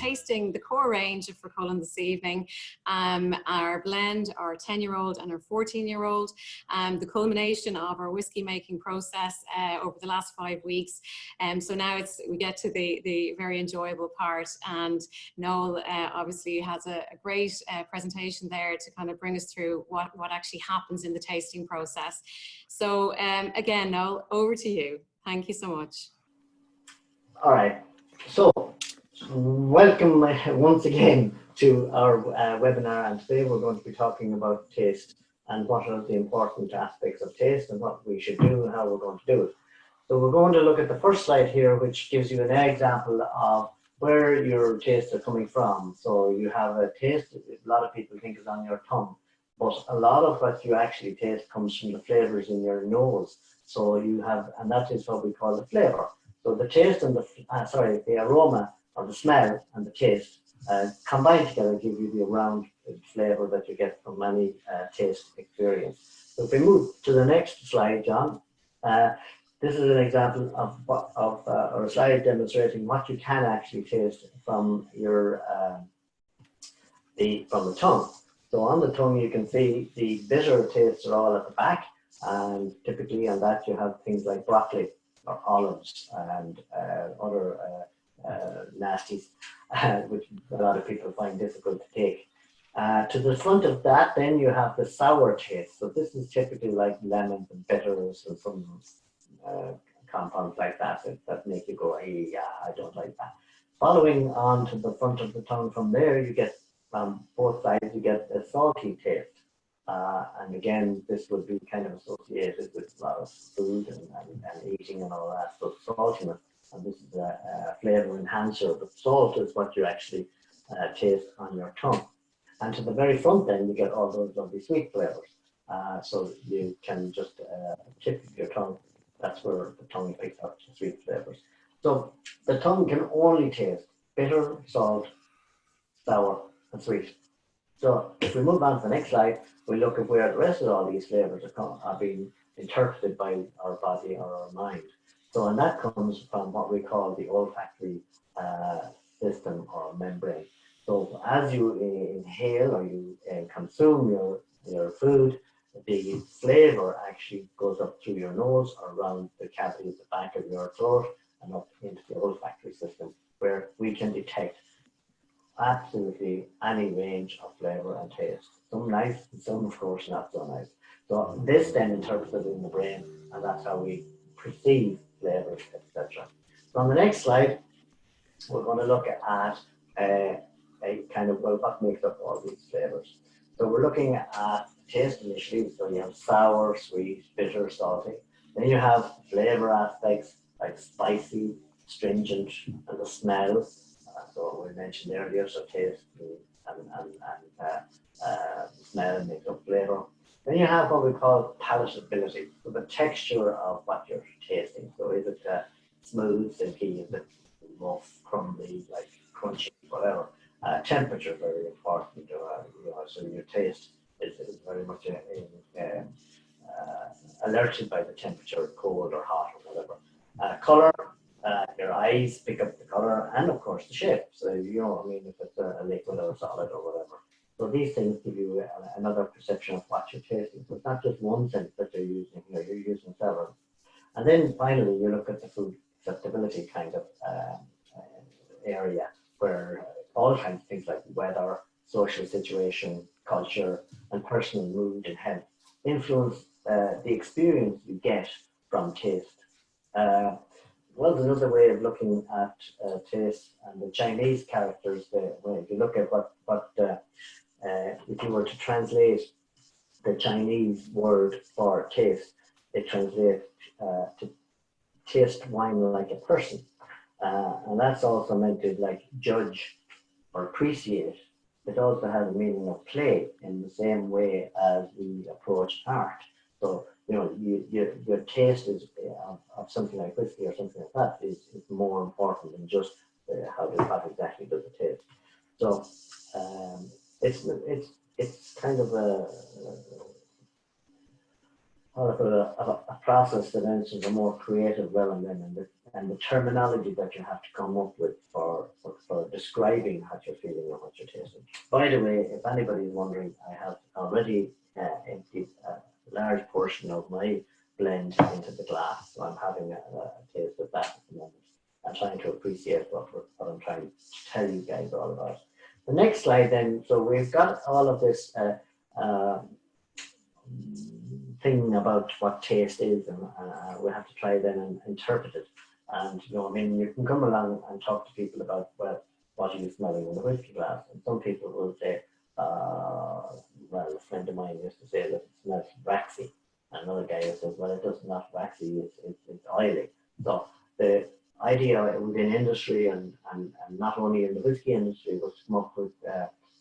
tasting the core range of Cullen this evening, our blend, our 10-year-old and our 14-year-old, the culmination of our whiskey making process over the last 5 weeks. So now we get to the very enjoyable part, and Noel obviously has a great presentation there to kind of bring us through what actually happens in the tasting process. So again, Noel, over to you. Thank you so much. All right. So welcome once again to our webinar, and today we're going to be talking about taste and what are the important aspects of taste and what we should do and how we're going to do it. So we're going to look at the first slide here, which gives you an example of where your tastes are coming from. So you have a taste, a lot of people think is on your tongue, but a lot of what you actually taste comes from the flavors in your nose. So you have, and that is what we call the flavor. So the taste and the aroma or the smell and the taste combined together give you the round flavor that you get from any taste experience. So if we move to the next slide, John, this is an example or a slide demonstrating what you can actually taste from your from the tongue. So on the tongue, you can see the bitter tastes are all at the back, and typically on that you have things like broccoli or olives and other nasties, which a lot of people find difficult to take. To the front of that, then you have the sour taste. So this is typically like lemons and bitters and some compounds like that make you go, hey, yeah, I don't like that. Following on to the front of the tongue from there, you get from both sides, you get a salty taste. And again, this would be kind of associated with a lot of food and eating and all that, so saltiness. And this is a flavor enhancer, but salt is what you actually taste on your tongue. And to the very front then, you get all those lovely sweet flavors. So you can just tip your tongue. That's where the tongue picks up the sweet flavors. So the tongue can only taste bitter, salt, sour, and sweet. So if we move on to the next slide, we look at where the rest of all these flavors are being interpreted by our body or our mind. So, and that comes from what we call the olfactory system or membrane. So as you inhale or you consume your food, the flavor actually goes up through your nose or around the cavity at the back of your throat and up into the olfactory system, where we can detect absolutely any range of flavor and taste. Some nice, and some of course not so nice. So this then interprets it in the brain, and that's how we perceive flavors, etc. So on the next slide, we're going to look at a kind of, well, what makes up all these flavors. So we're looking at taste initially. So you have sour, sweet, bitter, salty. Then you have flavor aspects like spicy, stringent, and the smell. So we mentioned earlier, so taste and smell makes up flavor. Then you have what we call palatability, so the texture of what you're tasting. So is it smooth, silky, is it rough, crumbly, like crunchy, whatever. Temperature very important, so your taste is very much alerted by the temperature, cold or hot or whatever. Color. Your eyes pick up the color and of course the shape. So I mean, if it's a liquid or a solid or whatever. So these things give you another perception of what you're tasting. So it's not just one sense that you're using here, you're using several. And then finally, you look at the food acceptability kind of area, where all kinds of things like weather, social situation, culture, and personal mood and health influence the experience you get from taste. Well, another way of looking at taste and the Chinese characters, if you look at if you were to translate the Chinese word for taste, it translates to taste wine like a person. And that's also meant to like judge or appreciate. It also has a meaning of play in the same way as we approach art. So, your taste is of something like whiskey or something like that is more important than just what exactly does it taste. So it's kind of a process that enters a more creative realm then, and the terminology that you have to come up with for for describing what you're feeling or what you're tasting. By the way, if anybody's wondering, I have already emptied a large portion of my blend into the glass, so I'm having a taste of that at the moment. I'm trying to appreciate what I'm trying to tell you guys all about. The next slide then, so we've got all of this thing about what taste is, and we have to try then and interpret it. And you know, I mean, you can come along and talk to people about, well, what are you smelling in the whiskey glass? And some people will say, well, a friend of mine used to say that it smells waxy. And another guy says, well, it does not waxy, it's oily. So the idea within industry and not only in the whiskey industry was to come up with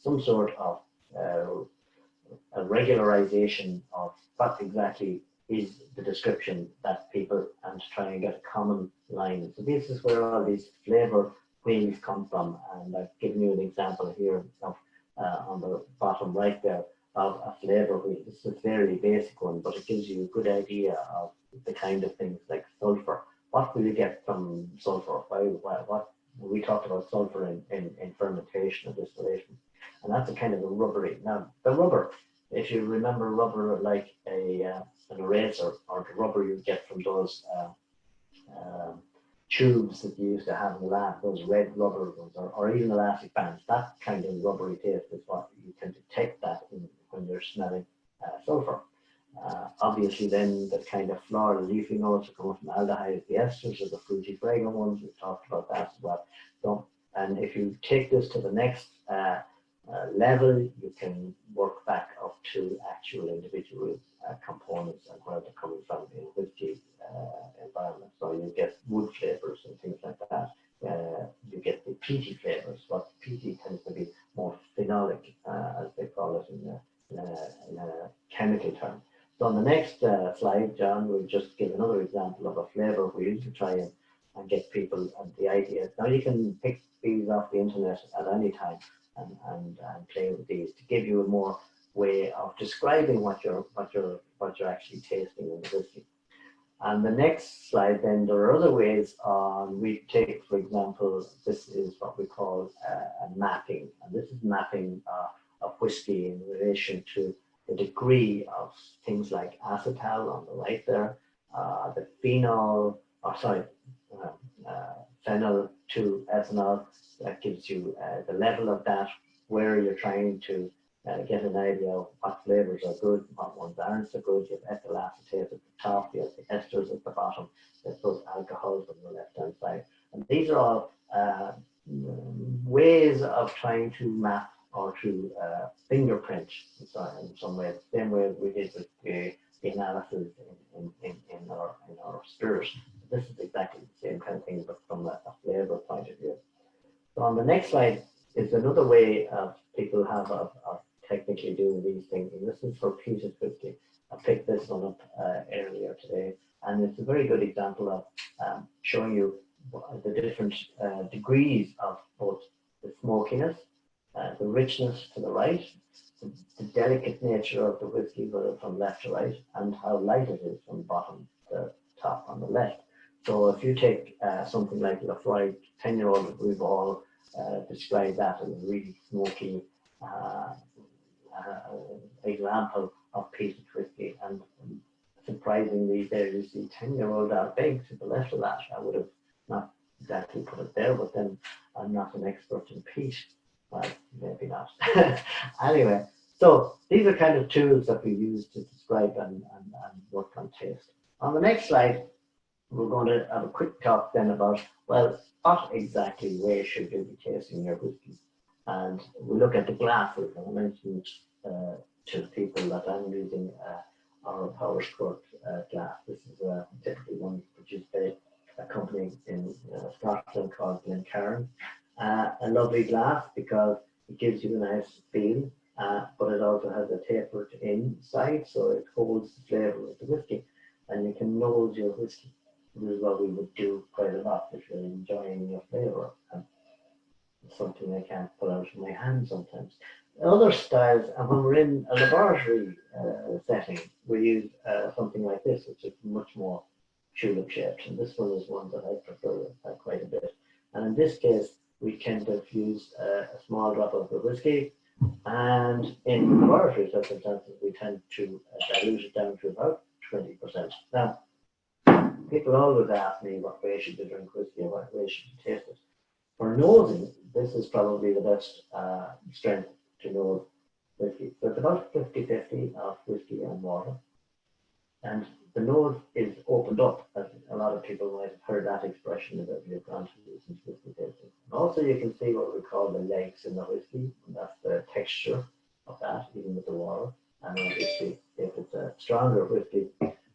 some sort of a regularization of what exactly is the description that people, and to try and get a common line. So this is where all these flavor wheels come from, and I've given you an example here of on the bottom right there of a flavor wheel. This is a fairly basic one, but it gives you a good idea of the kind of things like sulfur. What will you get from sulfur? What we talked about sulfur in fermentation or distillation, and that's a kind of a rubbery. Now the rubber, if you remember rubber like an eraser, or the rubber you get from those tubes that you used to have in the lab, those red rubber ones, or even elastic bands, that kind of rubbery taste is what you can detect that when you're smelling sulfur. Obviously then the kind of floral leafy notes are coming from aldehydes, the esters are the fruity fragrant ones, we've talked about that as well. So, and if you take this to the next level, you can work back up to actual individual components and where they're coming from in whiskey environment. So you get wood flavors and things like that. You get the peaty flavors, but peaty tends to be more phenolic, as they call it in a chemical term. So on the next slide, John, we'll just give another example of a flavor wheel to try and get people the idea. Now you can pick these off the internet at any time and play with these to give you a more way of describing what you're actually tasting in the whiskey. And the next slide, then there are other ways. We take, for example, this is what we call a mapping, and this is mapping of whiskey in relation to the degree of things like acetal on the right there, the phenol, phenyl to ethanol. That gives you the level of that, where you're trying to get an idea of what flavors are good, what ones aren't so good. You have ethyl acetate at the top, you have the esters at the bottom, there's those alcohols on the left hand side. And these are all ways of trying to map or to fingerprint in some way, the same way we did with the analysis in our spirit. This is exactly the same kind of thing, but from a flavor point of view. So on the next slide is another way of people have of technically doing these things. And this is for peated whiskey. I picked this one up earlier today, and it's a very good example of showing you the different degrees of both the smokiness, the richness to the right, the delicate nature of the whiskey from left to right, and how light it is from bottom to top on the left. So if you take something like Lafroy 10-year-old, we've all described that as a really smoky example of peated whiskey. And surprisingly, there you see 10-year-old Ardbeg to the left of that. I would have not exactly put it there, but then I'm not an expert in peat. Well, maybe not. Anyway, so these are kind of tools that we use to describe and work on taste. On the next slide, we're going to have a quick talk then about, well, what exactly way should you be tasting your whiskey? And we look at the glasses. And I mentioned to the people that I'm using our Power Squirt glass. This is typically one produced by a company in Scotland called Decanter. A lovely glass because it gives you a nice feel, but it also has a tapered inside, so it holds the flavour of the whiskey, and you can nose your whiskey. This is what we would do quite a lot if you're enjoying your flavour. It's something I can't pull out of my hand sometimes. Other styles, and when we're in a laboratory setting, we use something like this, which is much more tulip shaped, and this one is one that I prefer quite a bit. And in this case, we tend to fuse a small drop of the whiskey, and in laboratory circumstances, we tend to dilute it down to about 20%. Now, people always ask me what way should you drink whiskey or what way should you taste it. For nosing, this is probably the best strength to nose whiskey. So it's about 50-50 of whiskey and water. And the nose is opened up, as a lot of people might have heard that expression about you've gone to listen to whiskey tasting. And also you can see what we call the legs in the whiskey, and that's the texture of that, even with the water. And obviously, if it's a stronger whiskey,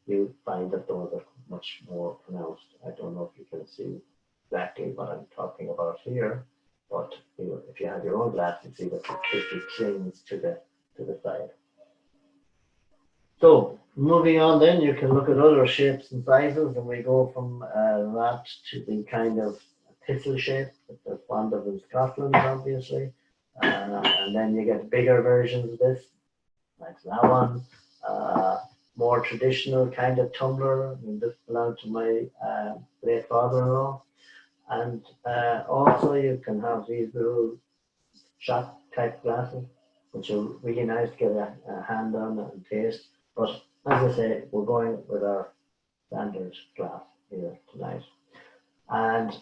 you find that those are much more pronounced. I don't know if you can see exactly what I'm talking about here, but if you have your own glass, you see that the whiskey clings to the side. So moving on, then you can look at other shapes and sizes, and we go from that to the kind of pistol shape that they're fond of in Scotland, obviously, and then you get bigger versions of this, like that one. More traditional kind of tumbler. I mean, this belonged to my late father-in-law. And also you can have these little shot type glasses, which are really nice to get a hand on and taste. But as I say, we're going with our standard glass here tonight. And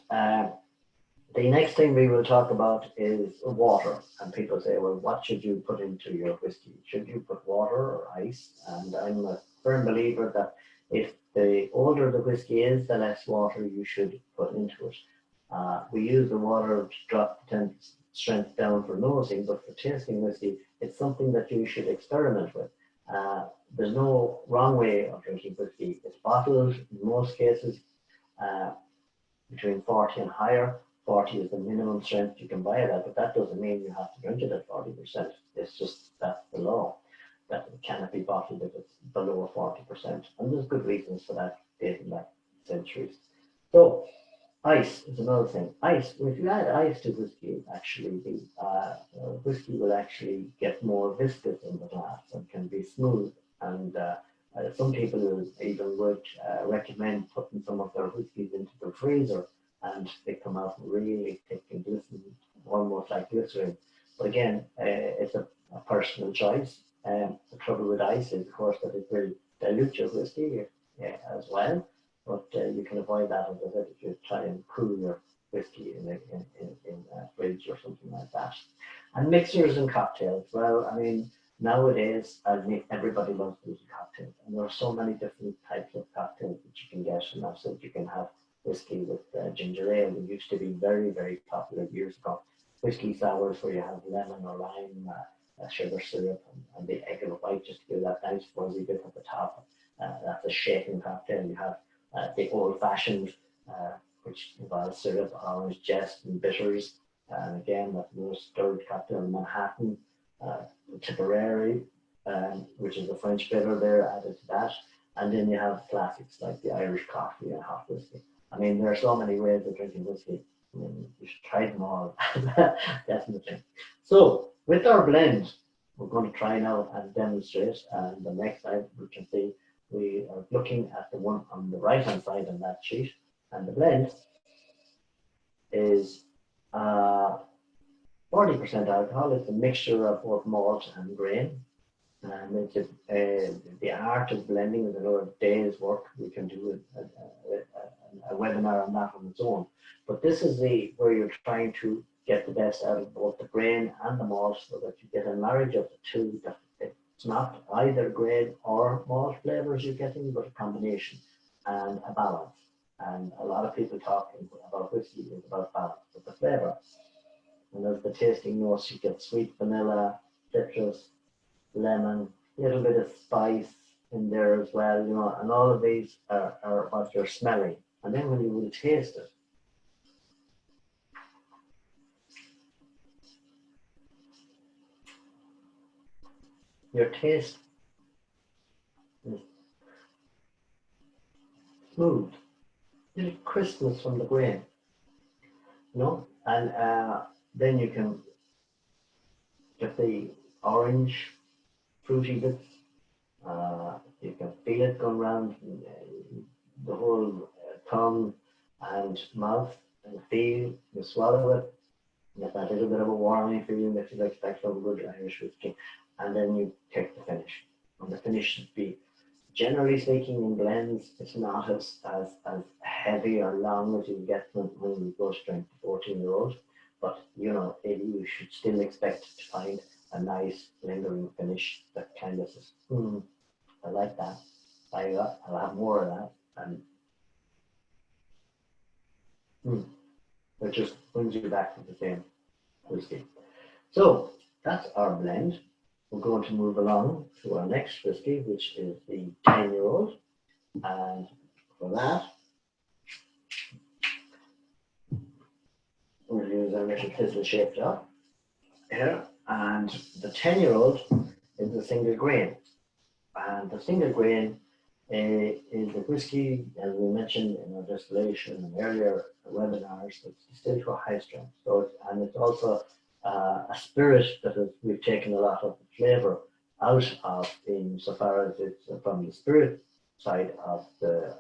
the next thing we will talk about is water. And people say, well, what should you put into your whiskey? Should you put water or ice? And I'm a firm believer that if the older the whiskey is, the less water you should put into it. We use the water to drop the strength down for nosing, but for tasting whiskey, it's something that you should experiment with. There's no wrong way of drinking whiskey. It's bottled in most cases between 40 and higher. 40 is the minimum strength you can buy it at, but that doesn't mean you have to drink it at 40%. It's just that's the law, that it cannot be bottled if it's below 40%. And there's good reasons for that, dating back centuries. So ice is another thing. Ice, if you add ice to whiskey, actually, the whiskey will actually get more viscous in the glass and can be smooth. And some people even would recommend putting some of their whiskeys into the freezer, and they come out really thick and glistening, almost like glycerin. But again, it's a personal choice. The trouble with ice is, of course, that it will dilute your whiskey as well. But you can avoid that, as I said, if you try and cool your whiskey in a fridge or something like that. And mixers and cocktails. Well, I mean, nowadays, everybody loves to do cocktails. And there are so many different types of cocktails that you can get. And I've said you can have whiskey with ginger ale. It used to be very, very popular years ago. Whiskey sours where you have lemon or lime, sugar syrup, and the egg and white just to give that nice fuzzy bit at the top. That's a shaken cocktail. You have the old-fashioned, which involves syrup, orange zest, and bitters. And again, that more stirred cocktail in Manhattan, Tipperary, which is a French bitter there added to that. And then you have classics like the Irish coffee and hot whiskey. I mean, there are so many ways of drinking whiskey. I mean, you should try them all, definitely. So, with our blend, we're going to try now and demonstrate. And the next slide, we can see we are looking at the one on the right-hand side on that sheet. And the blend is 40% alcohol. It's a mixture of both malt and grain. And it's the art of blending is another day's work. We can do a webinar on that on its own. But this is where you're trying to get the best out of both the grain and the malt, so that you get a marriage of the two. That it's not either grain or malt flavors you're getting, but a combination and a balance. And a lot of people talking about whiskey is about balance with the flavor. And as the tasting notes, you get sweet vanilla, citrus, lemon, a little bit of spice in there as well, you know, and all of these are what you're smelling. And then when you will taste it, your taste is smooth, a little crispness from the grain, you know, and then you can get the orange fruity bits. You can feel it going around the whole tongue and mouth, and feel you swallow it, get that little bit of a warming feeling that you'd expect from good Irish whiskey, and then you take the finish. And the finish should be, generally speaking, in blends, it's not as heavy or long as you get when you go straight to 14-year-old. But you know, you should still expect to find a nice lingering finish that kind of says, I like that. I'll have more of that. And it just brings you back to the same whiskey. So that's our blend. We're going to move along to our next whiskey, which is the 10-year-old. And for that, we'll use a little thistle shaped up here. And the 10-year-old is the single grain. And the single grain is a whiskey, as we mentioned in our distillation and earlier webinars, that's distilled to a high strength. So it's also a spirit that we've taken a lot of the flavour out of, in so far as it's from the spirit side of the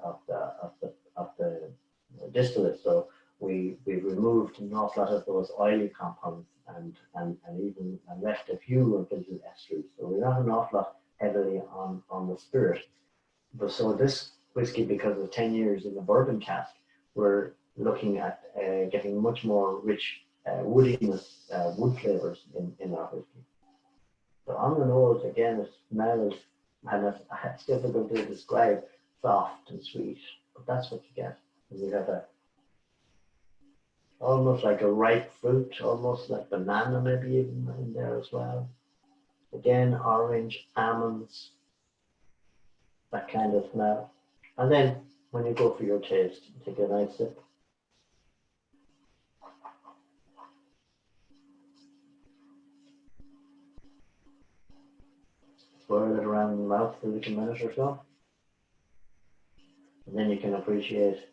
distillate. So we've removed an awful lot of those oily compounds and even left a few of the esters. So we're not an awful lot heavily on the spirit. But so this whiskey, because of 10 years in the bourbon cask, we're looking at getting much more rich woodiness, wood flavors in our whiskey. So on the nose, again, it smells, and it's difficult to describe, soft and sweet, but that's what you get. And you have almost like a ripe fruit, almost like banana maybe even in there as well. Again, orange, almonds, that kind of smell. And then when you go for your taste, take a nice sip. Swirl it around the mouth for a little minute or so. And then you can appreciate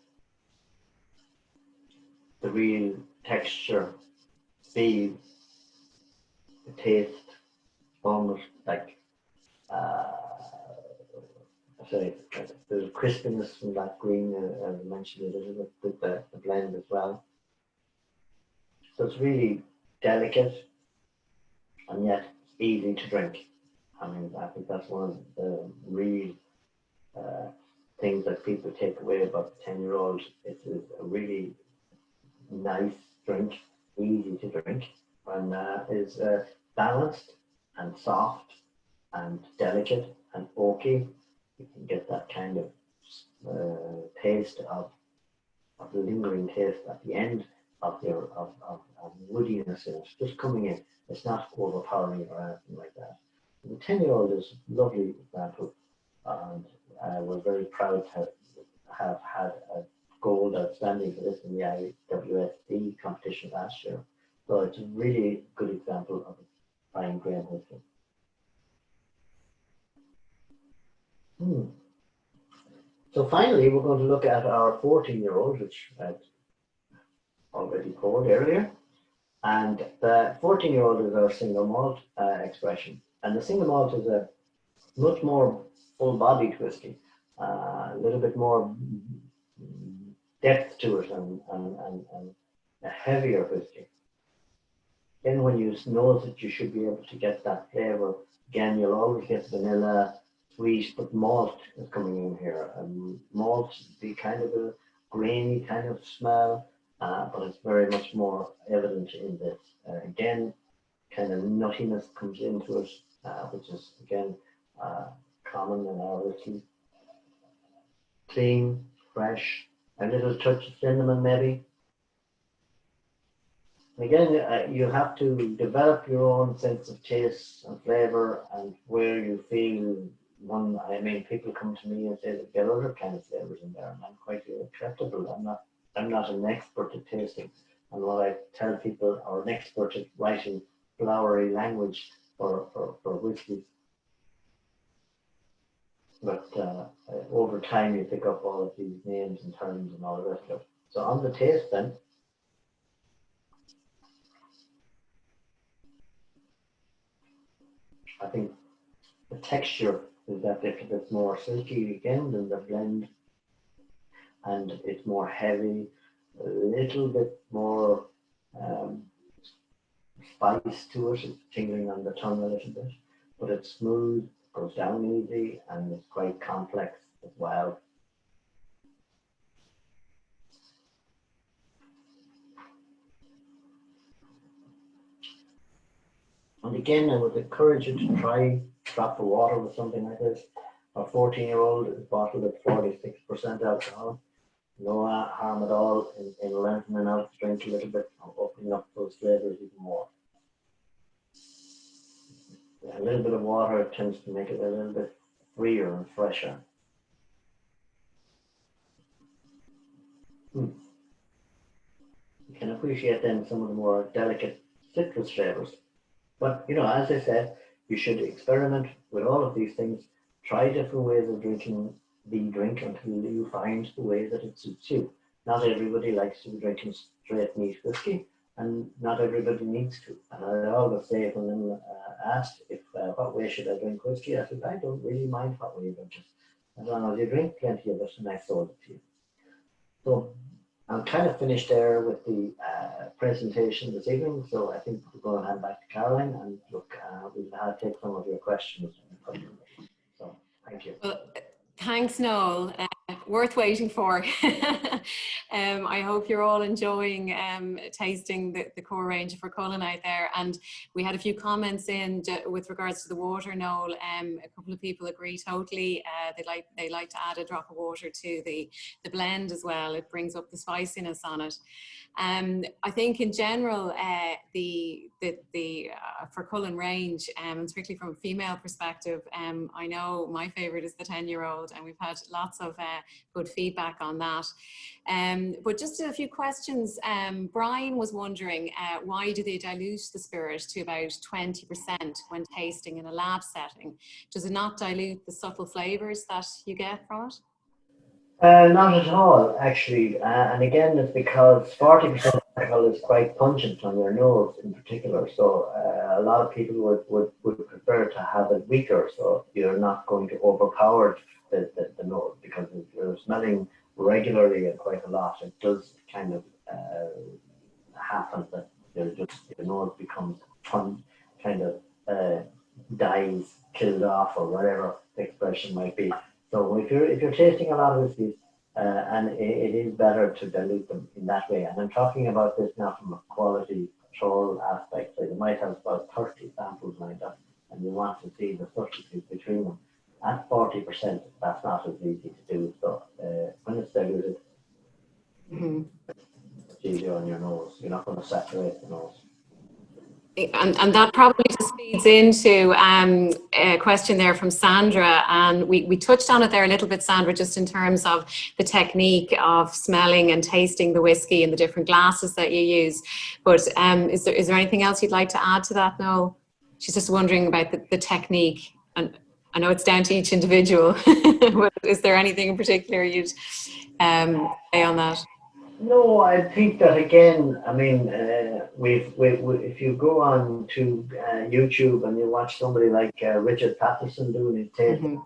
the real texture, feel, the taste, almost like there's crispiness from that green, as I mentioned, a little bit with the blend as well. So it's really delicate and yet easy to drink. I mean, I think that's one of the real things that people take away about the 10-year-old. It is a really nice drink, easy to drink, and is balanced and soft and delicate and oaky. You can get that kind of taste of lingering taste at the end of woodiness in it, just coming in. It's not overpowering or anything like that. The 10-year-old is a lovely example, and we're very proud to have had a gold outstanding for this in the IWSD competition last year. So it's a really good example of a fine grain whiskey. So finally, we're going to look at our 14-year-old, which I'd already poured earlier. And the 14-year-old is our single malt expression. And the single malt is a much more full-bodied whiskey, a little bit more depth to it and a heavier whiskey. Then when you nose it, you should be able to get that flavour. Again, you'll always get vanilla, sweet, but malt is coming in here. And malt be kind of a grainy kind of smell, but it's very much more evident in this. Again, kind of nuttiness comes into it, which is again common in our whiskey. Clean, fresh, a little touch of cinnamon maybe. Again, you have to develop your own sense of taste and flavour and where you feel one. I mean, people come to me and say that there are other kind of flavours in there, and I'm quite acceptable. I'm not an expert at tasting, and what I tell people, or an expert at writing flowery language for whiskey. But over time, you pick up all of these names and terms and all the rest of it. So on the taste then. I think the texture is that little bit more silky again than the blend, and it's more heavy, a little bit more spice to it. It's tingling on the tongue a little bit, but it's smooth, goes down easy, and it's quite complex as well. And again, I would encourage you to try a drop of water with something like this. Our 14-year-old is bottled at 46% alcohol. No harm at all in lengthening out the drink a little bit and opening up those flavors even more. A little bit of water tends to make it a little bit freer and fresher. You can appreciate then some of the more delicate citrus flavors. But, you know, as I said, you should experiment with all of these things. Try different ways of drinking the drink until you find the way that it suits you. Not everybody likes to be drinking straight neat whiskey, and not everybody needs to. And I always say when I'm asked if what way should I drink whiskey, I said, I don't really mind what way you drink it. As long as you drink plenty of it and I sold it to you. So I'm kind of finished there with the presentation this evening, so I think we're going to hand back to Caroline, and look, we'll take some of your questions. So thank you. Well, thanks, Noel. Worth waiting for. I hope you're all enjoying tasting the core range for Cullen out there. And we had a few comments in with regards to the water, Noel. A couple of people agree totally. They like to add a drop of water to the blend as well. It brings up the spiciness on it. I think in general, the for Cullen range, and particularly from a female perspective, I know my favourite is the 10-year-old, and we've had lots of good feedback on that. But just a few questions. Brian was wondering, why do they dilute the spirit to about 20% when tasting in a lab setting? Does it not dilute the subtle flavours that you get from it? Not at all, actually. And again, it's because 40% alcohol is quite pungent on your nose in particular. So a lot of people would prefer to have it weaker, so you're not going to overpower the nose, because if you're smelling regularly and quite a lot, it does kind of happen that your nose becomes kind of dies, killed off, or whatever the expression might be. So if you're tasting a lot of whiskeys, and it is better to dilute them in that way. And I'm talking about this now from a quality control aspect. So you might have about 30 samples lined up, and you want to see the substitute between them. At 40%, that's not as easy to do. So when it's diluted, it's easier on your nose. You're not going to saturate the nose. And that probably just feeds into a question there from Sandra, and we touched on it there a little bit, Sandra, just in terms of the technique of smelling and tasting the whiskey in the different glasses that you use. But is there anything else you'd like to add to that, Noel? She's just wondering about the technique, and I know it's down to each individual, but is there anything in particular you'd say on that? No, I think that again, I mean, if you go on to YouTube and you watch somebody like Richard Patterson doing his tasting,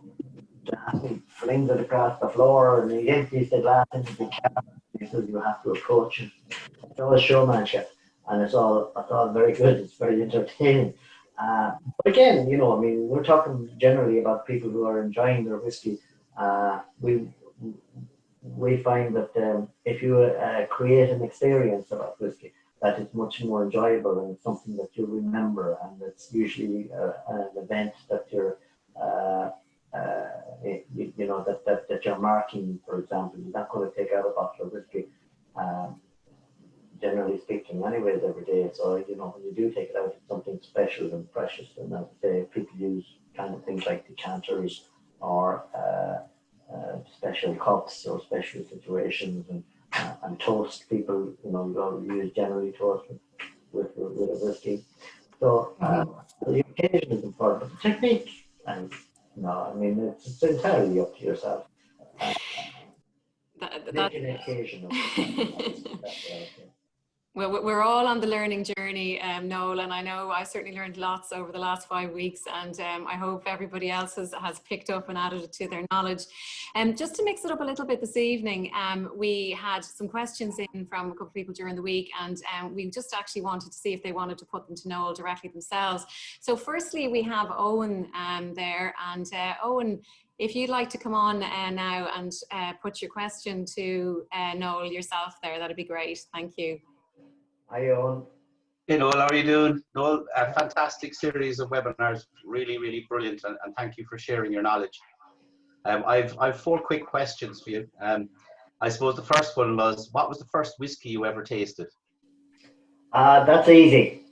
he flings it across the floor and he empties the glass into the cup. He says you have to approach it. It's all showmanship, and it's all very good. It's very entertaining. But again, you know, I mean, we're talking generally about people who are enjoying their whiskey. We find that if you create an experience about whiskey, that is much more enjoyable and something that you remember, and it's usually an event that you're, you know, that you're marking. For example, you're not going to take out a bottle of whiskey, generally speaking, anyways, every day. So, you know, when you do take it out, it's something special and precious. And as I say, people use kind of things like decanters or special cups or special situations, and toast. People, you know, use generally toast with a whiskey. So the occasion is important, but the technique, and no, I mean, it's entirely up to yourself. Make an occasion of it. Well, we're all on the learning journey, Noel, and I know I certainly learned lots over the last 5 weeks, and I hope everybody else has picked up and added it to their knowledge. Just to mix it up a little bit this evening, we had some questions in from a couple of people during the week, and we just actually wanted to see if they wanted to put them to Noel directly themselves. So firstly, we have Owen there, and Owen, if you'd like to come on now and put your question to Noel yourself there, that'd be great. Thank you. Hi, Owen. Hey Noel, how are you doing? Noel, a fantastic series of webinars, really, really brilliant, and thank you for sharing your knowledge. I've 4 quick questions for you. I suppose the first one was, what was the first whiskey you ever tasted? That's easy.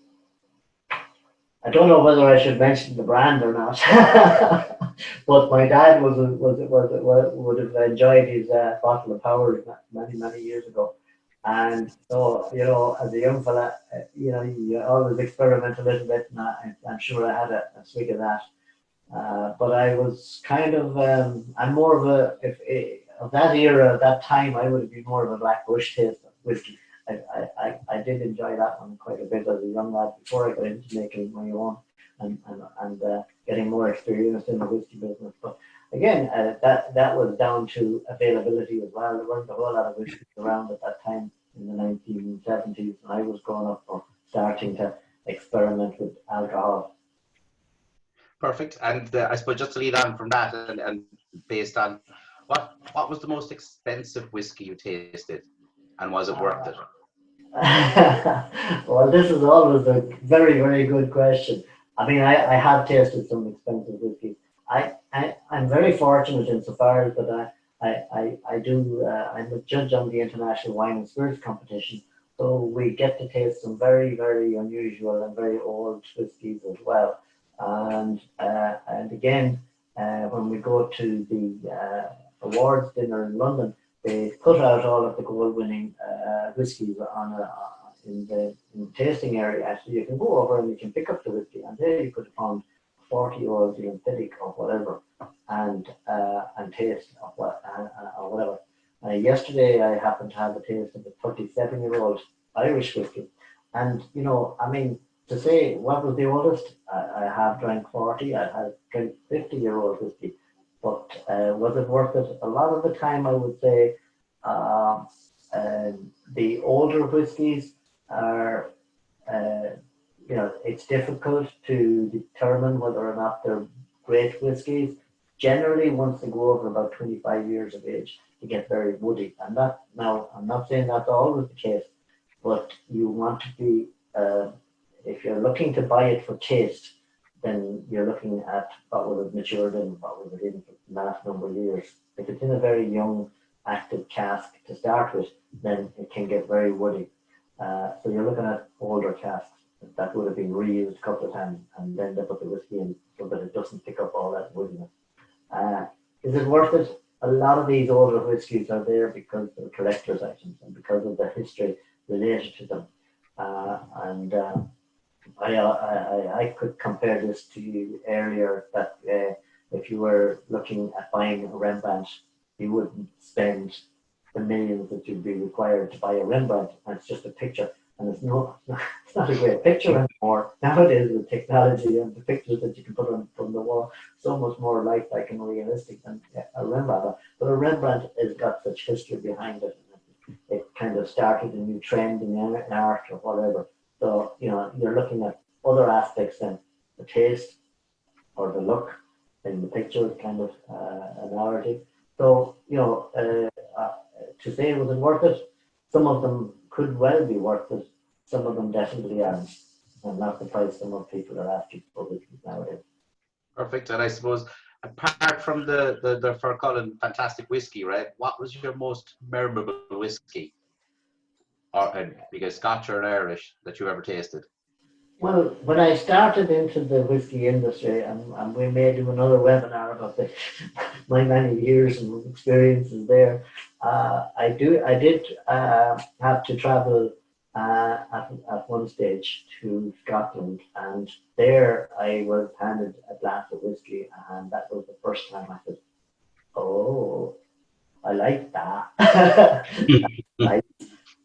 I don't know whether I should mention the brand or not, but my dad would have enjoyed his bottle of Power many years ago. And so, you know, as a young fella, you know, you always experiment a little bit, and I'm sure I had a swig of that. But I was kind of, I'm more of of that era, that time, I would have been more of a Black Bush taste of whiskey. I did enjoy that one quite a bit as a young lad before I got into making my own and getting more experience in the whiskey business. But again, that was down to availability as well. There weren't a whole lot of whiskey around at that time in the 1970s, and I was growing up or starting to experiment with alcohol. Perfect. And I suppose just to lead on from that, and based on what was the most expensive whiskey you tasted, and was it worth it? Well, this is always a very good question. I mean, I have tasted some expensive whiskey. I'm very fortunate insofar as that I'm a judge on the International Wine and Spirits competition, so we get to taste some very unusual and very old whiskies as well. And again, when we go to the awards dinner in London, they put out all of the gold-winning whiskies in the tasting area. So you can go over and you can pick up the whiskey, and there you could have found 40-year-old Glenfiddich or whatever, and taste of or whatever. Yesterday, I happened to have a taste of a 37-year-old Irish whiskey, and you know, I mean, to say what was the oldest, I have drank 40. I have drank 50-year-old whiskey. But was it worth it? A lot of the time, I would say the older whiskies are, you know, it's difficult to determine whether or not they're great whiskies. Generally, once they go over about 25 years of age, they get very woody. And that, now, I'm not saying that's always the case, but you want to be, if you're looking to buy it for taste, then you're looking at what would have matured in, what was it in the last number of years. If it's in a very young, active cask to start with, then it can get very woody. So you're looking at older casks that would have been reused a couple of times, and then they put the whiskey in so that it doesn't pick up all that woodiness. Is it worth it? A lot of these older whiskies are there because they're collector's items and because of the history related to them. I could compare this to you earlier that if you were looking at buying a Rembrandt, you wouldn't spend the millions that you'd be required to buy a Rembrandt, and it's just a picture, and it's not a great picture anymore nowadays with technology and the pictures that you can put on from the wall, so much more lifelike and realistic than a Rembrandt. But a Rembrandt has got such history behind it. It kind of started a new trend in art or whatever. So, you know, you're looking at other aspects than the taste or the look in the picture, kind of a narrative. So, you know, to say was it worth it? Some of them could well be worth it. Some of them definitely aren't. And not the price some of people are asking for whiskey nowadays. Perfect. And I suppose, apart from the for Colin fantastic whiskey, right? What was your most memorable whiskey, or because Scotch or Irish, that you ever tasted? Well, when I started into the whiskey industry, and we may do another webinar about my many years and experiences there, I did have to travel at one stage to Scotland, and there I was handed a glass of whiskey, and that was the first time I said, "Oh, I like that."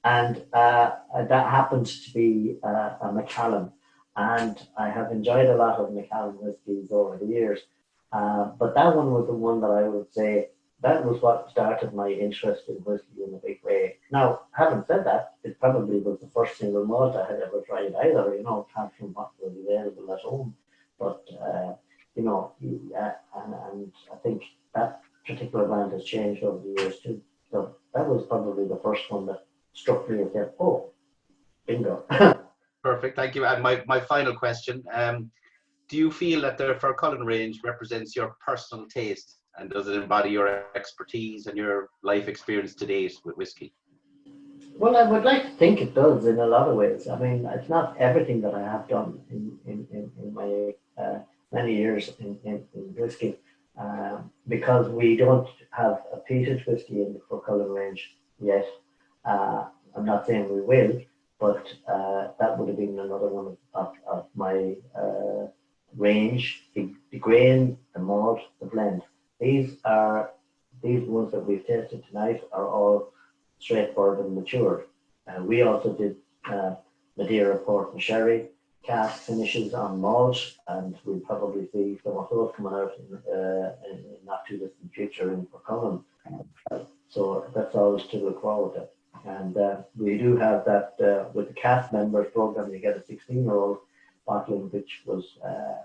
and that happens to be a Macallan. And I have enjoyed a lot of Macallan whiskies over the years. But that one was the one that I would say that was what started my interest in whiskey in a big way. Now, having said that, it probably was the first single malt I had ever tried either, apart from what was available at home. But, and I think that particular brand has changed over the years too. So that was probably the first one that struck me and said, oh, bingo. Perfect, thank you. And my final question, do you feel that the Furcullen range represents your personal taste, and does it embody your expertise and your life experience to date with whiskey? Well, I would like to think it does in a lot of ways. I mean, it's not everything that I have done in my many years in whiskey, because we don't have a peated whiskey in the Furcullen range yet. I'm not saying we will, but that would have been another one of my range. The grain, the malt, the blend. These ones that we've tasted tonight are all straightforward and matured. We also did Madeira, Port and Sherry cask finishes on malt, and we'll probably see some of those coming out in not too distant future in Furcullen. So that's always to look forward to. And we do have that with the cast members program, you get a 16-year-old bottling, which was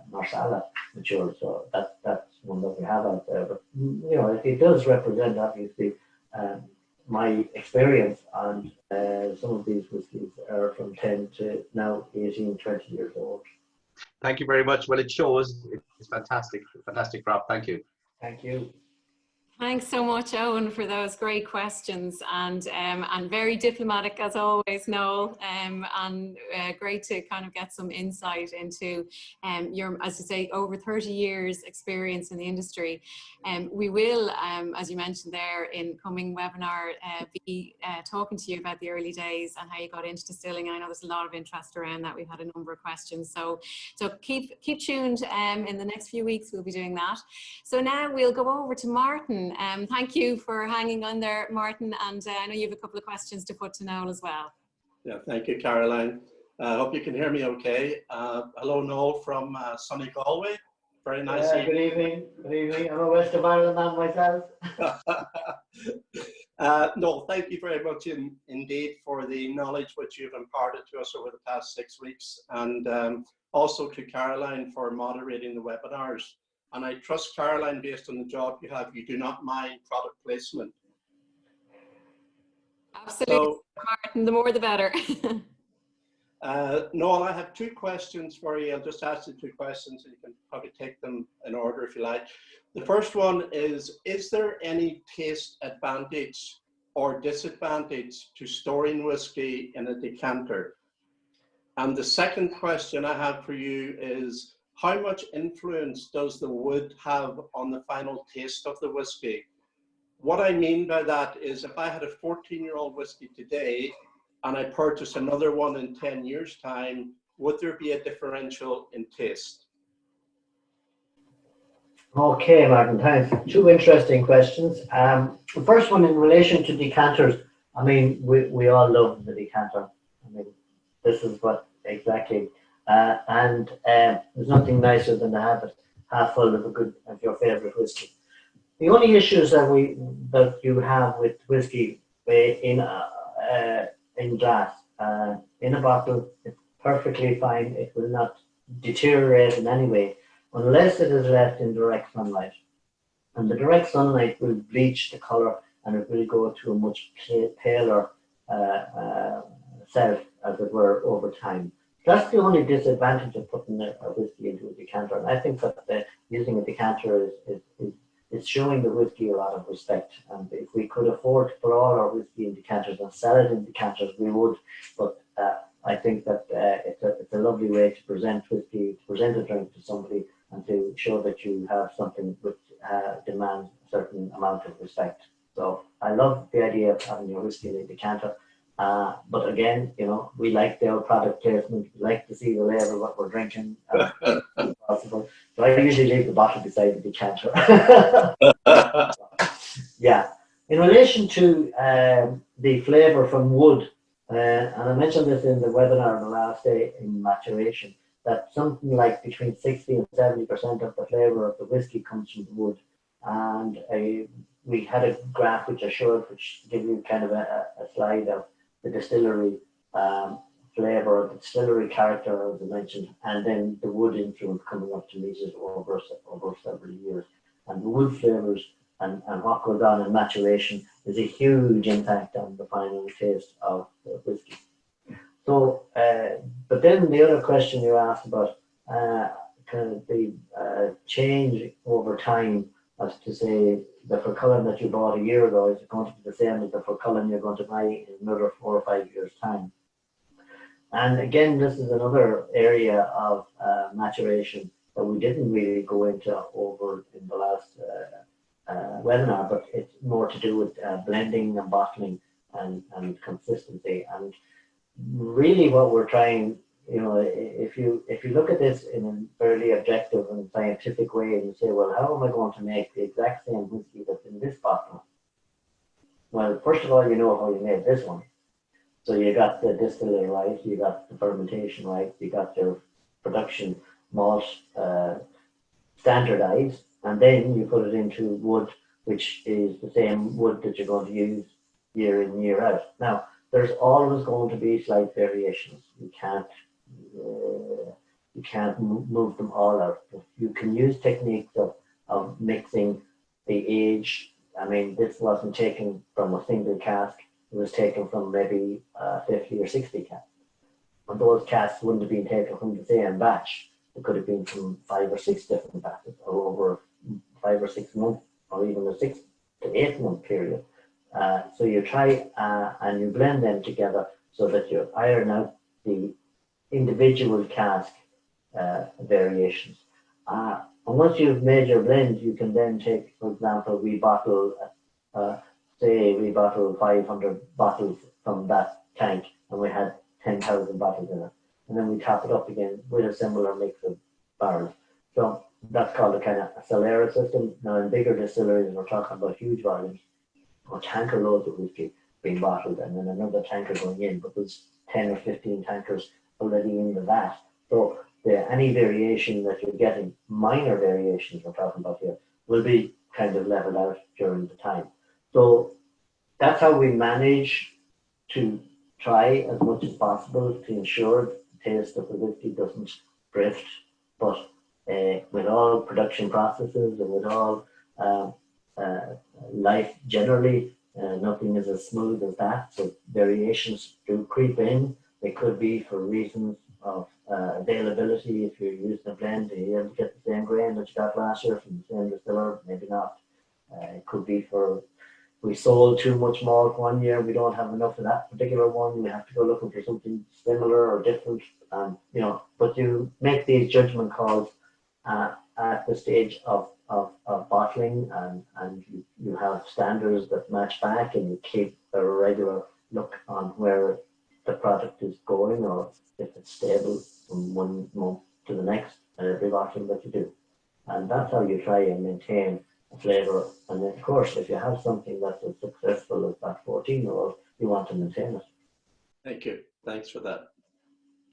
Marsala matured. So that's one that we have out there. But it does represent obviously my experience on some of these whiskies are from 10 to now 18, 20 years old. Thank you very much. Well, it shows. It's fantastic, Rob. Thank you. Thank you. Thanks so much, Owen, for those great questions, and very diplomatic as always, Noel, and great to kind of get some insight into your, as you say, over 30 years experience in the industry. We will, as you mentioned there, in coming webinar, be talking to you about the early days and how you got into distilling. And I know there's a lot of interest around that. We've had a number of questions, so keep tuned. In the next few weeks, we'll be doing that. So now we'll go over to Martin. Thank you for hanging on there, Martin, and I know you have a couple of questions to put to Noel as well. Yeah, thank you, Caroline. I hope you can hear me okay. Hello, Noel from sunny Galway. Very nice. Good evening. Good evening. I'm a West of Ireland man myself. Noel, thank you very much indeed for the knowledge which you've imparted to us over the past 6 weeks, and also to Caroline for moderating the webinars. And I trust, Caroline, based on the job you have, you do not mind product placement. Absolutely, so, Martin, the more the better. Noel, I have 2 questions for you. I'll just ask you 2 questions, and you can probably take them in order if you like. The first one is there any taste advantage or disadvantage to storing whiskey in a decanter? And the second question I have for you is, how much influence does the wood have on the final taste of the whiskey? What I mean by that is, if I had a 14-year-old whiskey today and I purchase another one in 10 years' time, would there be a differential in taste? Okay, Martin, thanks. 2 interesting questions. The first one in relation to decanters, I mean, we all love the decanter. I mean, this is what exactly. There's nothing nicer than to have it half full of your favorite whiskey. The only issues that you have with whiskey in glass, in a bottle, it's perfectly fine. It will not deteriorate in any way unless it is left in direct sunlight. And the direct sunlight will bleach the color, and it will go to a much paler self, as it were, over time. That's the only disadvantage of putting a whiskey into a decanter. And I think that using a decanter is showing the whiskey a lot of respect. And if we could afford to put all our whiskey in decanters and sell it in decanters, we would. But I think that it's a lovely way to present whiskey, to present a drink to somebody, and to show that you have something which demands a certain amount of respect. So I love the idea of having your whiskey in a decanter. But again, we like the old product placement. We like to see the label, what we're drinking, if possible. So I usually leave the bottle beside the decanter. Yeah. In relation to the flavour from wood, And I mentioned this in the webinar the last day in maturation, that something like between 60 and 70% of the flavour of the whiskey comes from the wood. And we had a graph which I showed, which gives you kind of a slide of the distillery flavour, the distillery character, as I mentioned, and then the wood influence coming up to meet it over several years. And the wood flavours and what goes on in maturation is a huge impact on the final taste of the whiskey. So, but then the other question you asked about kind of the change over time, as to say the Furcullen that you bought a year ago is going to be the same as the Furcullen you're going to buy in another 4 or 5 years' time. And again, this is another area of maturation that we didn't really go into over in the last webinar, but it's more to do with blending and bottling and consistency. And really what we're trying, you know, if you look at this in a fairly objective and scientific way and you say, well, how am I going to make the exact same whiskey that's in this bottle? Well, first of all, you know how you made this one. So you got the distiller right, you got the fermentation right, you got your production malt standardized, and then you put it into wood, which is the same wood that you're going to use year in, year out. Now, there's always going to be slight variations. You can't move them all out. You can use techniques of mixing the age. I mean, this wasn't taken from a single cask. It was taken from maybe 50 or 60 casks. And those casks wouldn't have been taken from the same batch. It could have been from 5 or 6 different batches, or over 5 or 6 months, or even a 6 to 8 month period. So you try and you blend them together so that you iron out the individual cask variations. And once you've made your blend, you can then take, for example, we bottle 500 bottles from that tank, and we had 10,000 bottles in it. And then we top it up again with a similar mix of barrels. So that's called a kind of a Solera system. Now in bigger distilleries, we're talking about huge volumes, or tanker loads of whiskey being bottled, and then another tanker going in, but there's 10 or 15 tankers already in the vat. So any variation that you're getting, minor variations we're talking about here, will be kind of leveled out during the time. So that's how we manage to try as much as possible to ensure the taste of the whiskey doesn't drift. But with all production processes and with all life generally, nothing is as smooth as that. So variations do creep in. They could be for reasons of availability. If you're using a blend, you're able to get the same grain that you got last year from the same distiller, maybe not. It could be for we sold too much malt one year, we don't have enough of that particular one, we have to go looking for something similar or different. You know, but you make these judgment calls at the stage of bottling, and you have standards that match back, and you keep a regular look on where the product is going, or if it's stable from one month to the next at every bottling that you do. And that's how you try and maintain a flavour. And then, of course, if you have something that's as successful as that 14-year-old, you want to maintain it. Thank you. Thanks for that.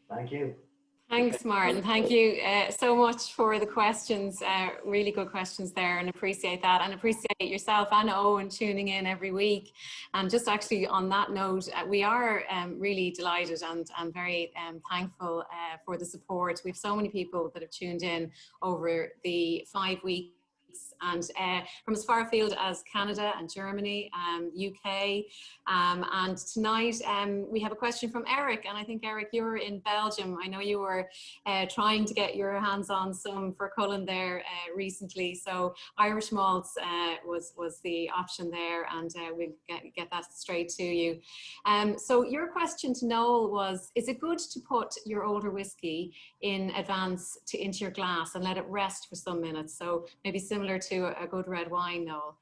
Thank you. Thanks, Martin. Thank you so much for the questions. Really good questions there, and appreciate that, and appreciate yourself and Owen tuning in every week. And just actually on that note, we are really delighted and very thankful for the support. We have so many people that have tuned in over the 5 weeks. And from as far afield as Canada and Germany, UK, and tonight we have a question from Eric, and I think Eric, you're in Belgium. I know you were trying to get your hands on some for Cullen there recently, so Irish malts was the option there, and we'll get that straight to you. So your question to Noel was, is it good to put your older whiskey in advance into your glass and let it rest for some minutes? So maybe similar to a good red wine, Noel.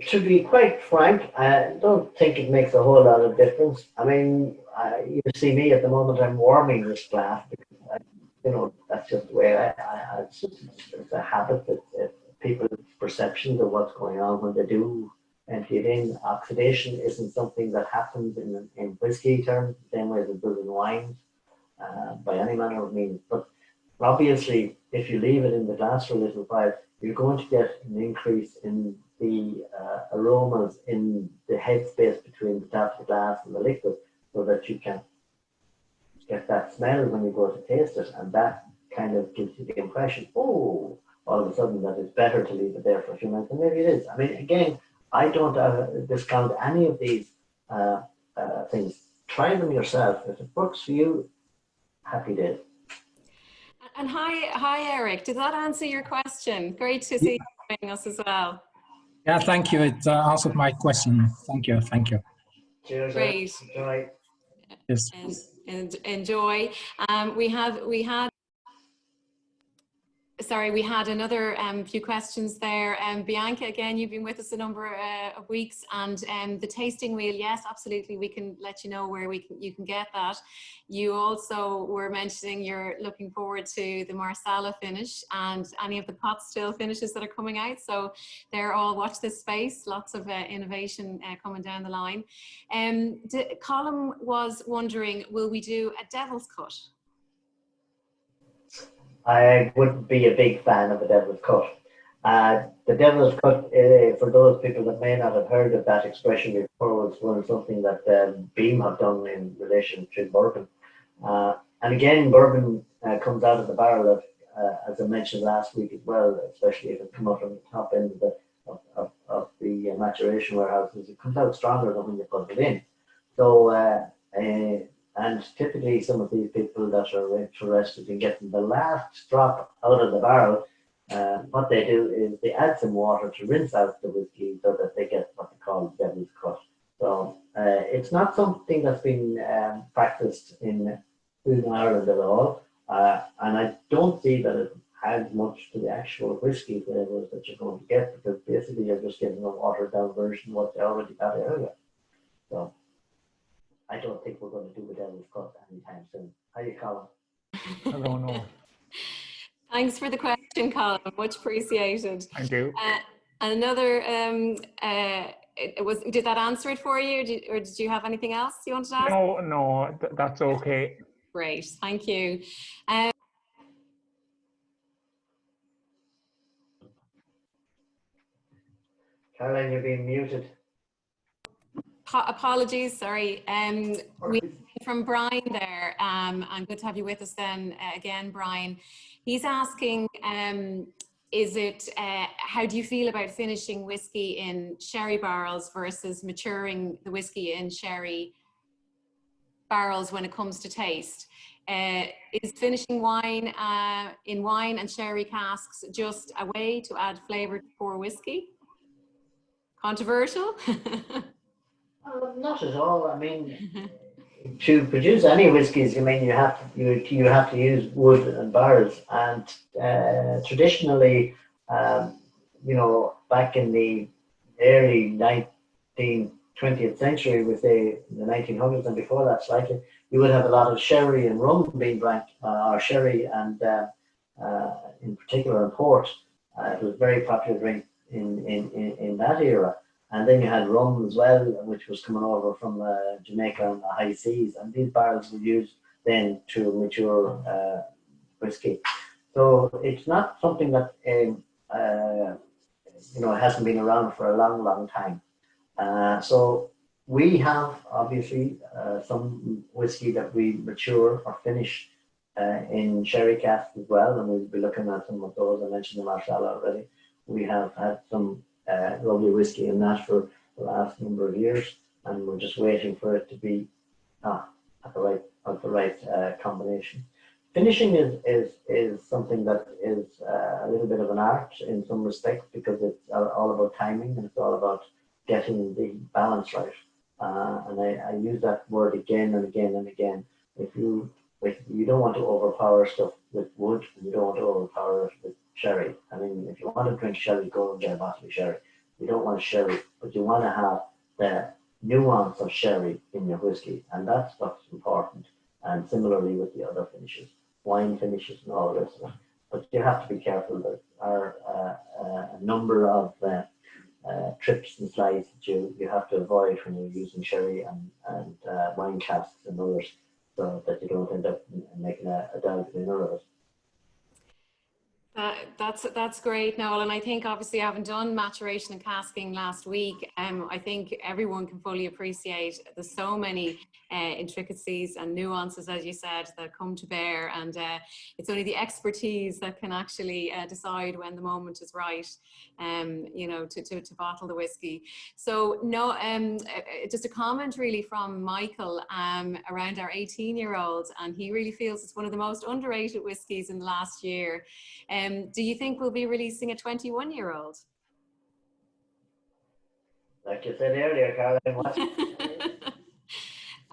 To be quite frank, I don't think it makes a whole lot of difference. I mean, you see me at the moment, I'm warming this glass because, you know, that's just the way it's a habit that people's perceptions of what's going on when they do empty it in. Oxidation isn't something that happens in whiskey terms, the same way as it does in wines, by any manner of means. But obviously, if you leave it in the glass for a little while, you're going to get an increase in the aromas in the headspace between the top of the glass and the liquid, so that you can get that smell when you go to taste it, and that kind of gives you the impression, oh, all of a sudden that it's better to leave it there for a few minutes, and maybe it is. I mean, again, I don't discount any of these things. Try them yourself. If it works for you, happy days. And hi, Eric. Did that answer your question? Great to see you joining us as well. Yeah, thank you. It answered my question. Thank you. Thank you. Cheers. Great. Enjoy. Yes. And enjoy. We had another few questions there. Bianca, again, you've been with us a number of weeks, and the tasting wheel, yes, absolutely, we can let you know where you can get that. You also were mentioning you're looking forward to the Marsala finish and any of the pot still finishes that are coming out. So they're all, watch this space, lots of innovation coming down the line. Colin was wondering, will we do a devil's cut? I wouldn't be a big fan of a devil's cut. The devil's cut, for those people that may not have heard of that expression before, was something that Beam have done in relation to bourbon. And again, bourbon comes out of the barrel, as I mentioned last week as well, especially if it comes out on the top end of the maturation warehouses, it comes out stronger than when you put it in. So, and typically some of these people that are interested in getting the last drop out of the barrel, what they do is they add some water to rinse out the whiskey so that they get what they call devil's cut. So it's not something that's been practiced in Ireland at all, and I don't see that it adds much to the actual whiskey flavors that you're going to get, because basically you're just getting a watered down version of what they already got earlier. So I don't think we're going to do the devil's cut anytime soon. How you, Colin? I don't know. Thanks for the question, Colin. Much appreciated. Thank you. Another, did that answer it for you, or did you have anything else you wanted to ask? No, that's okay. Great, thank you. Caroline, you're being muted. Apologies, sorry. We from Brian there, and good to have you with us then again, Brian. He's asking, how do you feel about finishing whiskey in sherry barrels versus maturing the whiskey in sherry barrels when it comes to taste? Is finishing wine in wine and sherry casks just a way to add flavour to pour whiskey? Controversial? Not at all. I mean, to produce any whiskies, I mean, you have to use wood and barrels, and traditionally, back in the early 20th century, with the 1900s and before that slightly, you would have a lot of sherry and rum being drank, or sherry and in particular in port. It was a very popular drink in that era. And then you had rum as well, which was coming over from Jamaica and the high seas. And these barrels were used then to mature whiskey. So it's not something that hasn't been around for a long, long time. So we have obviously some whiskey that we mature or finish in sherry casks as well, and we'll be looking at some of those. I mentioned the Marsala already. We have had some lovely whiskey in that for the last number of years, and we're just waiting for it to be at the right combination. Finishing is something that is a little bit of an art in some respects, because it's all about timing and it's all about getting the balance right. And I use that word again and again and again. If you don't want to overpower stuff with wood, and you don't want to overpower it with sherry. I mean, if you want to drink sherry, go and get a bottle of sherry. You don't want sherry, but you want to have the nuance of sherry in your whiskey, and that's what's important. And similarly with the other finishes, wine finishes and all the rest of it. But you have to be careful. There are a number of trips and slides that you have to avoid when you're using sherry and wine casks and others, so that you don't end up making a dog dinner of it. That's great, Noel. And I think obviously having done maturation and casking last week, I think everyone can fully appreciate there's so many intricacies and nuances, as you said, that come to bear. And it's only the expertise that can actually decide when the moment is right, you know, to bottle the whiskey. So no, just a comment really from Michael around our 18-year-old, and he really feels it's one of the most underrated whiskies in the last year. Do you think we'll be releasing a 21-year-old? Like you said earlier, Caroline.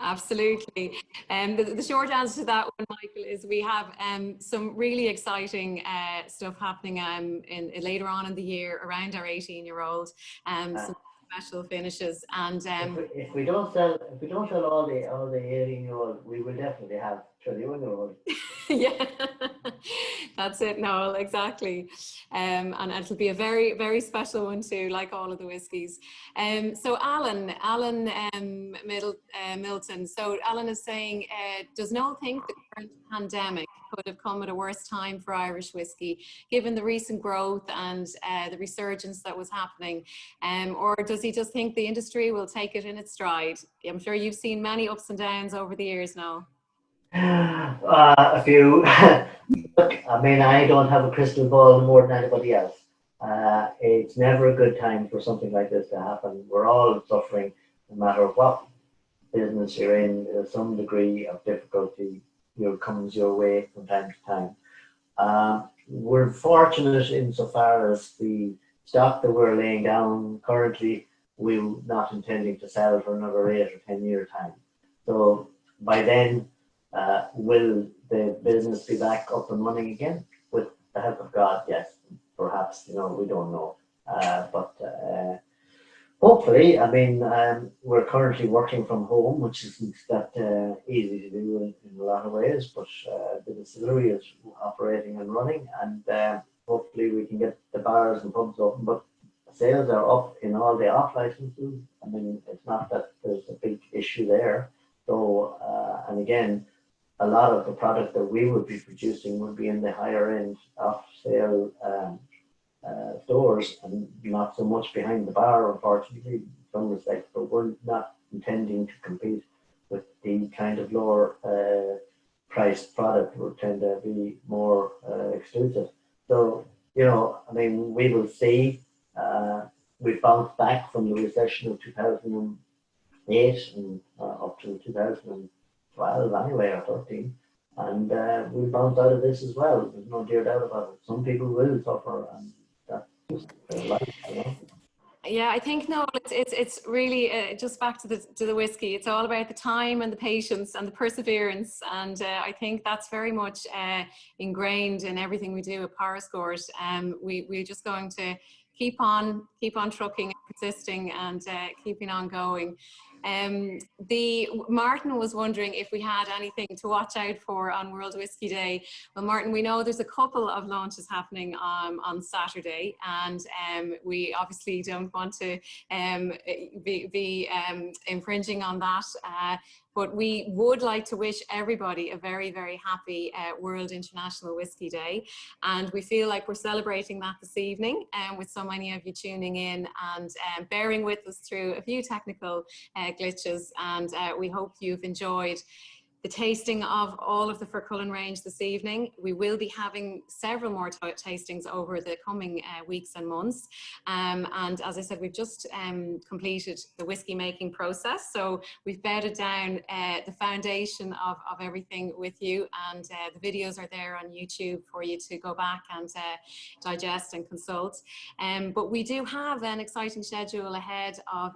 Absolutely. The short answer to that one, Michael, is we have some really exciting stuff happening later on in the year around our 18-year-old. Some special finishes, and if we don't sell all the 18-year-old, we will definitely have 21-year-old. Yeah, that's it, Noel, exactly. And it'll be a very, very special one too, like all of the whiskies. So Alan Milton. So Alan is saying, does Noel think the current pandemic could have come at a worse time for Irish whiskey, given the recent growth and the resurgence that was happening? Or does he just think the industry will take it in its stride? I'm sure you've seen many ups and downs over the years now. A few. Look, I mean, I don't have a crystal ball more than anybody else. It's never a good time for something like this to happen. We're all suffering, no matter what business you're in. Some degree of difficulty comes your way from time to time. We're fortunate insofar as the stock that we're laying down currently, we're not intending to sell for another 8 or 10 year time. So by then, will the business be back up and running again? With the help of God, yes. Perhaps, we don't know. But hopefully, I mean, we're currently working from home, which isn't that easy to do in a lot of ways, but the distillery is operating and running, and hopefully we can get the bars and pubs open. But sales are up in all the off licenses. I mean, it's not that there's a big issue there. So, and again, a lot of the product that we would be producing would be in the higher end off sale stores, and not so much behind the bar, unfortunately, in some respects. But we're not intending to compete with the kind of lower priced product. We tend to be more exclusive. So, I mean, we will see. We bounced back from the recession of 2008 and up to 2012 anyway, or 13. And we'll bounce out of this as well. There's no doubt about it. Some people will suffer, and that's just their life, Yeah, I think no, it's really just back to the whiskey. It's all about the time and the patience and the perseverance, and I think that's very much ingrained in everything we do at Powerscourt. We're just going to keep on trucking and persisting and keeping on going. Martin was wondering if we had anything to watch out for on World Whiskey Day. Well, Martin, we know there's a couple of launches happening on Saturday, and we obviously don't want to be infringing on that. But we would like to wish everybody a very, very happy World International Whiskey Day. And we feel like we're celebrating that this evening with so many of you tuning in and bearing with us through a few technical glitches. And we hope you've enjoyed the tasting of all of the Furcullen range this evening. We will be having several more tastings over the coming weeks and months. And as I said, we've just completed the whiskey making process. So we've bedded down the foundation of everything with you, and the videos are there on YouTube for you to go back and digest and consult. But we do have an exciting schedule ahead of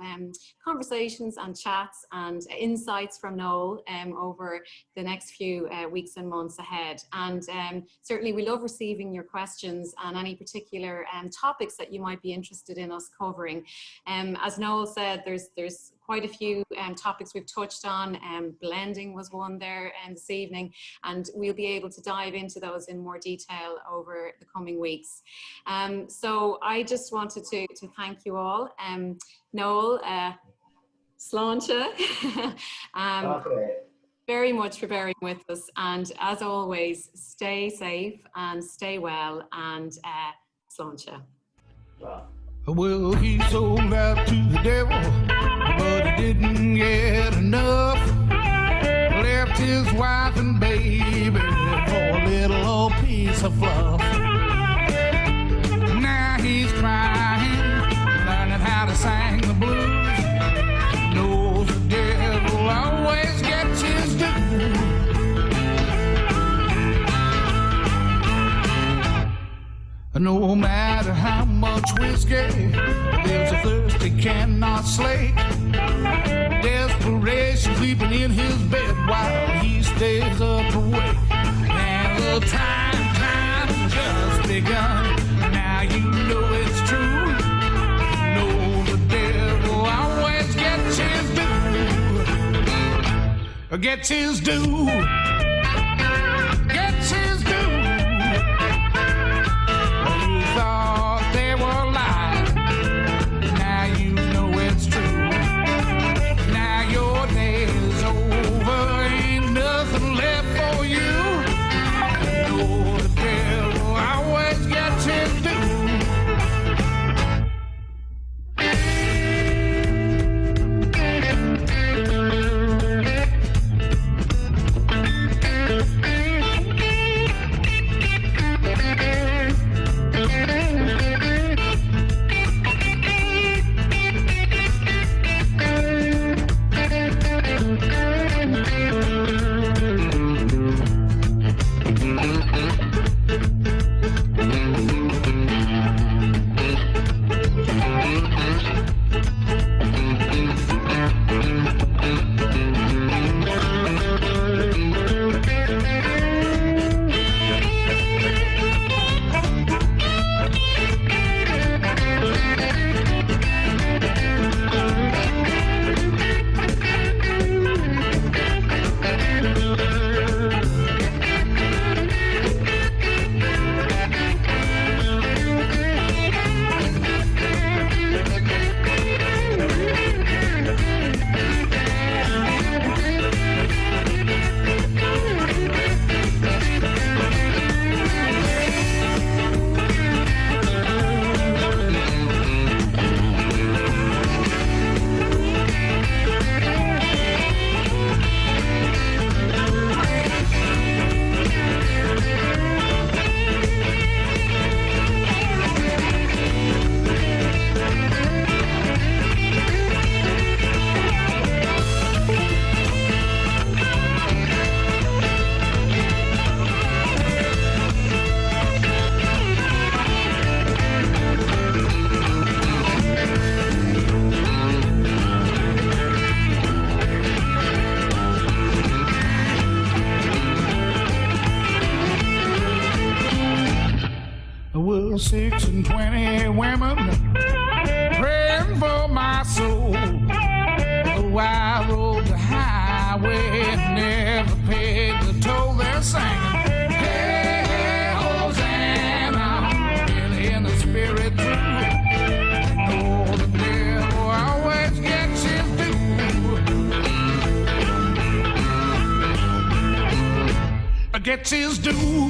conversations and chats and insights from Noel over over the next few weeks and months ahead. And certainly we love receiving your questions and any particular topics that you might be interested in us covering. As Noel said, there's quite a few topics we've touched on. Blending was one there this evening, and we'll be able to dive into those in more detail over the coming weeks. So I just wanted to thank you all. Noel, Sláinte, very much for bearing with us, and as always, stay safe and stay well, and Sláinte. Well, he sold out to the devil, but he didn't get enough. Left his wife and baby for a little old piece of fluff. Now he's crying, learning how to sing the blues. Knows the devil always gets his due. No matter how much whiskey, there's a thirst he cannot slake. Desperation sleeping in his bed while he stays up awake. And the time just begun. Now you know it's true. No, the devil always gets his due. Gets his due. Gets his due. Thought they were lying. Now you know it's true. Now your day is over. Ain't nothing left for you. No, the devil always gets his due. Well, 6 and 20 women praying for my soul. Though I rode the highway and never paid the toll, they're singing, hey, hey, Hosanna, in the spirit too. Oh, the devil always gets his due. Gets his due.